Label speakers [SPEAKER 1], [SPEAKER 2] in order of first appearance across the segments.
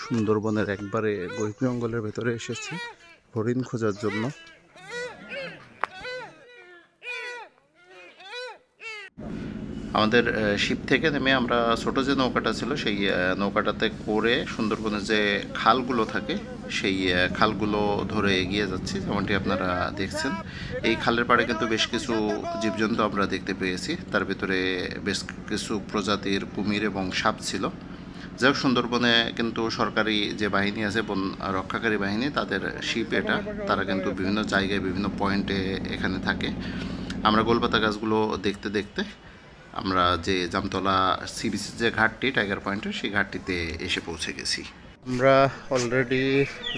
[SPEAKER 1] সুন্দরবনের একবারে গহীন জঙ্গলের ভেতরে এসেছি হরিণ খোঁজার জন্য। আমাদের শিপ থেকে নেমে আমরা ছোট যে নৌকাটা ছিল সেই নৌকাটাতে করে সুন্দরবনের যে খালগুলো থাকে সেই খালগুলো ধরে এগিয়ে যাচ্ছি। যেমনটি আপনারা দেখছেন, এই খালের পাড়ে কিন্তু বেশ কিছু জীবজন্তু আমরা দেখতে পেয়েছি। তার ভিতরে বেশ কিছু প্রজাতির কুমির এবং সাপ ছিল। যাই হোক, সুন্দরবনে কিন্তু সরকারি যে বাহিনী আছে, বন রক্ষাকারী বাহিনী, তাদের শিপ এটা, তারা কিন্তু বিভিন্ন জায়গায় বিভিন্ন পয়েন্টে এখানে থাকে। আমরা গোলপাতা গাছগুলো দেখতে দেখতে আমরা যে জামতলা সি বিচের যে ঘাটটি টাইগার পয়েন্টের, সেই ঘাটটিতে এসে পৌঁছে গেছি। আমরা অলরেডি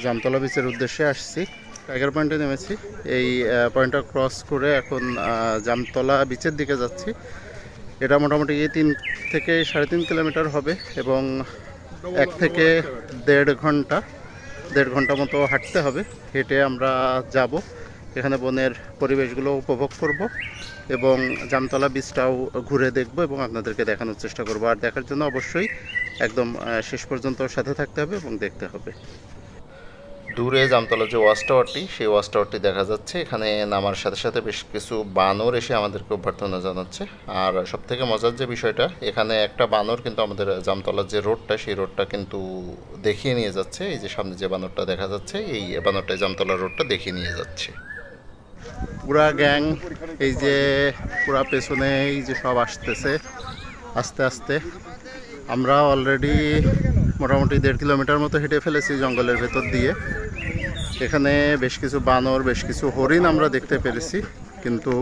[SPEAKER 1] জামতলা বিচের উদ্দেশ্যে আসছি, টাইগার পয়েন্টে নেমেছি। এই পয়েন্টটা ক্রস করে এখন জামতলা বিচের দিকে যাচ্ছি। এটা মোটামুটি 3 থেকে 3.5 কিলোমিটার হবে এবং 1 থেকে 1.5 ঘন্টা মতো হাঁটতে হবে। হেঁটে আমরা যাব, এখানে বনের পরিবেশগুলো উপভোগ করব এবং জামতলা বিচটাও ঘুরে দেখব এবং আপনাদেরকে দেখানোর চেষ্টা করব। আর দেখার জন্য অবশ্যই একদম শেষ পর্যন্ত সাথে থাকতে হবে এবং দেখতে হবে। দূরে জামতলা যে ওয়াচ টাওয়ারটি, সেই ওয়াচ টাওয়ারটি দেখা যাচ্ছে। এখানে নামার সাথে সাথে বেশ কিছু বানর এসে আমাদেরকে অভ্যর্থনা জানাচ্ছে। আর সবথেকে মজার যে বিষয়টা, এখানে একটা বানর কিন্তু আমাদের জামতলার যে রোডটা, সেই রোডটা কিন্তু দেখিয়ে নিয়ে যাচ্ছে। এই যে সামনে যে বানরটা দেখা যাচ্ছে, এই বানরটাই জামতলা রোডটা দেখিয়ে নিয়ে যাচ্ছে। পুরা গ্যাং এই যে পুরা পেছনে এই যে সব আসতেছে আস্তে আস্তে। আমরা অলরেডি মোটামুটি 1.5 কিলোমিটার মতো হেঁটে ফেলেছি জঙ্গলের ভেতর দিয়ে। এখানে বেশ কিছু বানর, বেশ কিছু হরিণ আমরা দেখতে পেরেছি, কিন্তু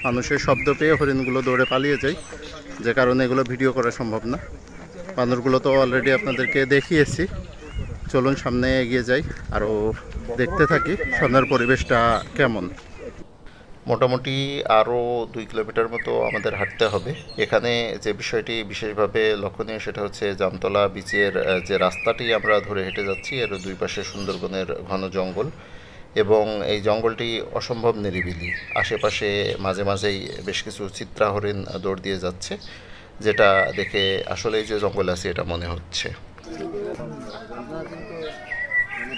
[SPEAKER 1] মানুষের শব্দ পেয়ে হরিণগুলো দৌড়ে পালিয়ে যায়, যে কারণে এগুলো ভিডিও করা সম্ভব না। বানরগুলো তো অলরেডি আপনাদেরকে দেখিয়েছি। চলুন সামনে এগিয়ে যাই, আরও দেখতে থাকি সামনের পরিবেশটা কেমন। মোটামুটি আরও 2 কিলোমিটার মতো আমাদের হাঁটতে হবে। এখানে যে বিষয়টি বিশেষভাবে লক্ষণীয়, সেটা হচ্ছে জামতলা বিচের যে রাস্তাটি আমরা ধরে হেঁটে যাচ্ছি, এর দুই পাশে সুন্দরবনের ঘন জঙ্গল এবং এই জঙ্গলটি অসম্ভব নিরিবিলি। আশেপাশে মাঝে মাঝেই বেশ কিছু চিত্রা হরিণ দৌড় দিয়ে যাচ্ছে, যেটা দেখে আসলেই যে জঙ্গল আছে এটা মনে হচ্ছে।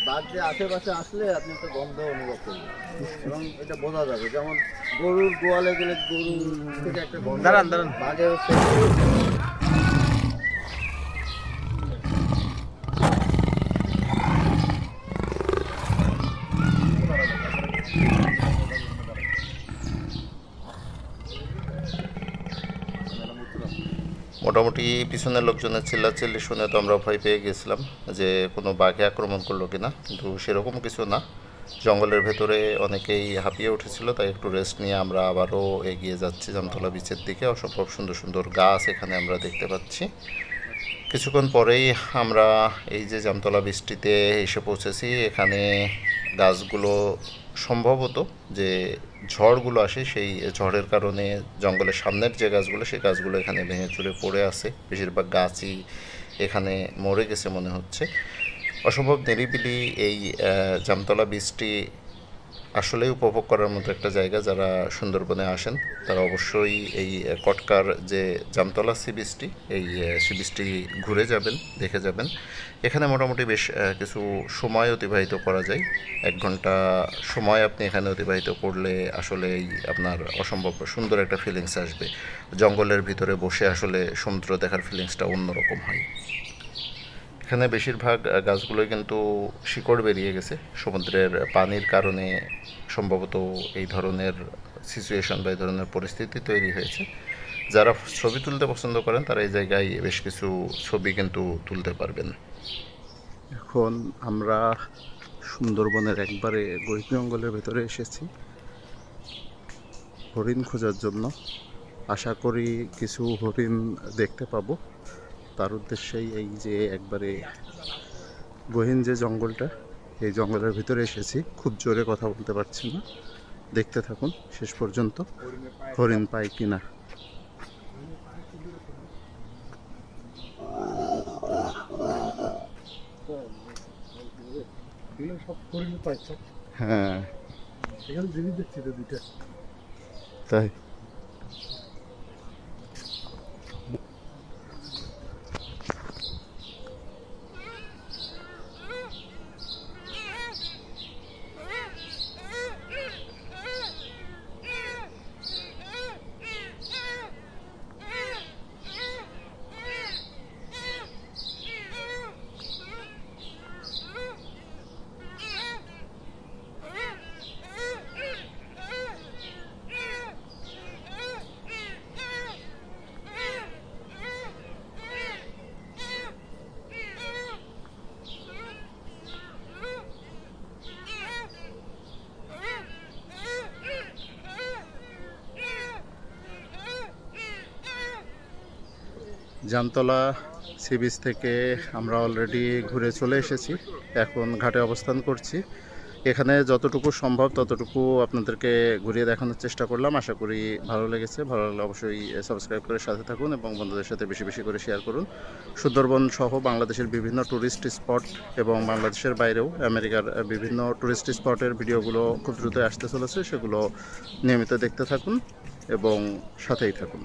[SPEAKER 2] বাঘ যে আশেপাশে আসলে আপনি একটা গন্ধ অনুভব করবেন এবং এটা বোঝা যাবে। যেমন গরুর গোয়ালে গেলে গরু থেকে একটা গন্ধ, বাঘের
[SPEAKER 1] মোটামুটি পিছনের লোকজনের চিল্লাচিল্লি শুনে তো আমরা ভয় পেয়ে গেছিলাম যে কোনো বাঘে আক্রমণ করলো কিনা, কিন্তু সেরকম কিছু না। জঙ্গলের ভেতরে অনেকেই হাঁপিয়ে উঠেছিল, তাই একটু রেস্ট নিয়ে আমরা আবারও এগিয়ে যাচ্ছি জামতলা বিচের দিকে। অসম্ভব সুন্দর সুন্দর গাছ এখানে আমরা দেখতে পাচ্ছি। কিছুক্ষণ পরেই আমরা এই যে জামতলা বীচটিতে এসে পৌঁছেছি। এখানে গাছগুলো সম্ভবত যে ঝড়গুলো আসে, সেই ঝড়ের কারণে জঙ্গলের সামনের যে গাছগুলো, সেই গাছগুলো এখানে ভেঙে চুরে পড়ে আছে। বেশিরভাগ গাছই এখানে মরে গেছে মনে হচ্ছে। অসম্ভব নিরিবিলি এই জামতলা বীচটি আসলেই উপভোগ করার মতো একটা জায়গা। যারা সুন্দরবনে আসেন তারা অবশ্যই এই কটকার যে জামতলা সি বিচটি, এই সি বিচটি ঘুরে যাবেন, দেখে যাবেন। এখানে মোটামুটি বেশ কিছু সময় অতিবাহিত করা যায়। 1 ঘন্টা সময় আপনি এখানে অতিবাহিত করলে আসলেই আপনার অসম্ভব সুন্দর একটা ফিলিংস আসবে। জঙ্গলের ভিতরে বসে আসলে সমুদ্র দেখার ফিলিংসটা অন্যরকম হয়। এখানে বেশিরভাগ গাছগুলোই কিন্তু শিকড় বেরিয়ে গেছে। সমুদ্রের পানির কারণে সম্ভবত এই ধরনের সিচুয়েশন বা এই ধরনের পরিস্থিতি তৈরি হয়েছে। যারা ছবি তুলতে পছন্দ করেন তারা এই জায়গায় বেশ কিছু ছবি কিন্তু তুলতে পারবেন। এখন আমরা সুন্দরবনের একবারে গহীন জঙ্গলের ভেতরে এসেছি হরিণ খোঁজার জন্য। আশা করি কিছু হরিণ দেখতে পাবো। তার উদ্দেশ্যেই এই যে একবারে গহীন যে জঙ্গলটা, এই জঙ্গলের ভিতরে এসেছি। খুব জোরে কথা বলতে পারছি না, দেখতে থাকুন শেষ পর্যন্ত হরিণ পাই কিনা। হ্যাঁ, তাই জামতলা সি বিচ থেকে আমরা অলরেডি ঘুরে চলে এসেছি, এখন ঘাটে অবস্থান করছি। এখানে যতটুকু সম্ভব ততটুকু আপনাদেরকে ঘুরিয়ে দেখানোর চেষ্টা করলাম। আশা করি ভালো লেগেছে। ভালো লাগলে অবশ্যই সাবস্ক্রাইব করে সাথে থাকুন এবং বন্ধুদের সাথে বেশি বেশি করে শেয়ার করুন। সুন্দরবন সহ বাংলাদেশের বিভিন্ন ট্যুরিস্ট স্পট এবং বাংলাদেশের বাইরেও আমেরিকার বিভিন্ন ট্যুরিস্ট স্পটের ভিডিওগুলো খুব দ্রুত আসতে চলেছে, সেগুলো নিয়মিত দেখতে থাকুন এবং সাথেই থাকুন।